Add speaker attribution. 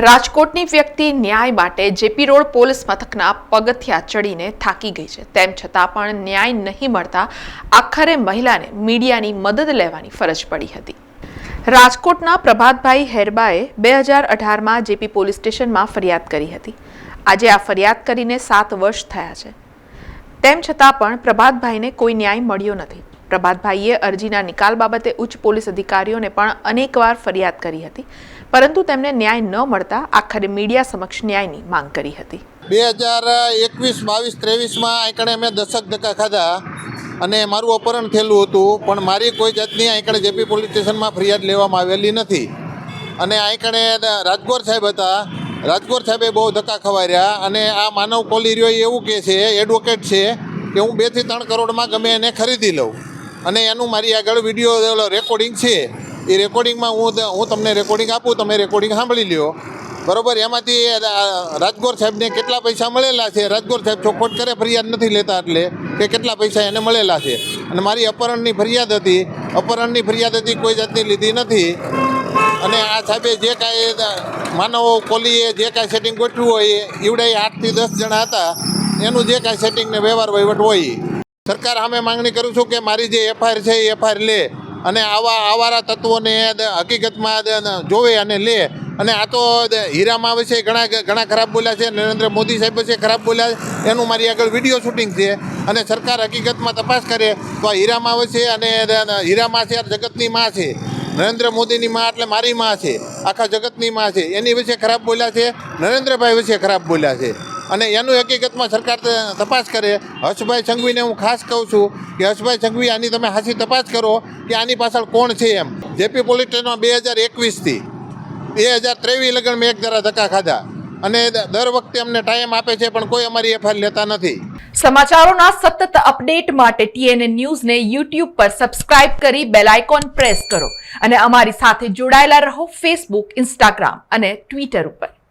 Speaker 1: રાજકોટની વ્યક્તિ ન્યાય માટે જેપી રોડ પોલીસ મથકના પગથિયા ચડીને થાકી ગઈ છે, તેમ છતાં પણ ન્યાય નહીં મળતા આખરે મહિલાને મીડિયાની મદદ લેવાની ફરજ પડી હતી। રાજકોટના પ્રભાતભાઈ હેરબાએ 2018માં જેપી પોલીસ સ્ટેશનમાં ફરિયાદ કરી હતી। આજે આ ફરિયાદ કરીને 7 વર્ષ થયા છે, તેમ છતાં પણ પ્રભાતભાઈને કોઈ ન્યાય મળ્યો નથી। પ્રભાતભાઈએ અરજીના નિકાલ બાબતે ઉચ્ચ પોલીસ અધિકારીઓને પણ અનેકવાર ફરિયાદ કરી હતી, પરંતુ તેમને ન્યાય ન મળતા આખરે મીડિયા સમક્ષ ન્યાયની માંગ કરી હતી।
Speaker 2: 2021, 22, 23માં આંકડે મેં 10 ધક્કા ખાધા અને મારું અપહરણ થયેલું હતું, પણ મારી કોઈ જાતની આંકડે જેપી પોલીસ સ્ટેશનમાં ફરિયાદ લેવામાં આવેલી નથી। અને આંકડે રાજગોર સાહેબ હતા, રાજગોર સાહેબે બહુ ધક્કા ખવાર્યા અને આ માનવ કોલી રહ્યો એવું કહે છે, એડવોકેટ છે, કે હું 2 થી 3 કરોડમાં ગમે એને ખરીદી લઉં અને એનું મારી આગળ વિડીયો રેકોર્ડિંગ છે। એ રેકોર્ડિંગમાં હું તમને રેકોર્ડિંગ આપું, તમે રેકોર્ડિંગ સાંભળી લ્યો, બરાબર। એમાંથી રાજગોર સાહેબને કેટલા પૈસા મળેલા છે, રાજગોર સાહેબ ચોખવટ કરે ફરિયાદ નથી લેતા, એટલે કે કેટલા પૈસા એને મળેલા છે। અને મારી અપહરણની ફરિયાદ હતી, કોઈ જાતની લીધી નથી। અને આ સાહેબે જે કાંઈ માનવ કોલીએ જે કાંઈ સેટિંગ ગોઠવ્યું હોય એવડે 8 થી 10 જણા હતા, એનું જે કાંઈ સેટિંગ ને વ્યવહાર વહીવટ હોય, સરકાર સામે માંગણી કરું છું કે મારી જે એફઆઈઆર છે એ એફઆઈઆર લે અને આવારા તત્વોને હકીકતમાં જોવે અને લે। અને આ તો હીરામાં વિશે ઘણા ખરાબ બોલ્યા છે, નરેન્દ્ર મોદી સાહેબ વિશે ખરાબ બોલ્યા, એનું મારી આગળ વિડીયો શૂટિંગ છે। અને સરકાર હકીકતમાં તપાસ કરે તો આ હીરામાં વિશે, અને હીરામાં છે જગતની માં છે, નરેન્દ્ર મોદીની માં એટલે મારી માં છે, આખા જગતની માં છે, એની વિશે ખરાબ બોલ્યા છે, નરેન્દ્રભાઈ વિશે ખરાબ બોલ્યા છે। અને એનું હકીકતમાં સરકાર તપાસ કરે। હર્ષભાઈ સંઘવીને હું ખાસ કહું છું કે હર્ષભાઈ સંઘવી, આની તમે હાસી તપાસ કરો કે આની પાછળ કોણ છે એમ। જેપી પોલીસ સ્ટેશનમાં 2021થી 2023 લગન મેં 1 ધારા ધક્કા ખાધા અને દર વખતે અમને ટાઈમ આપે છે, પણ કોઈ અમારી એફઆઈઆર લેતા નથી।
Speaker 1: સમાચારોના સતત અપડેટ માટે TNN ન્યૂઝને YouTube પર સબસ્ક્રાઇબ કરી બેલ આઇકોન પ્રેસ કરો અને અમારી સાથે જોડાયેલા રહો Facebook, Instagram અને Twitter ઉપર।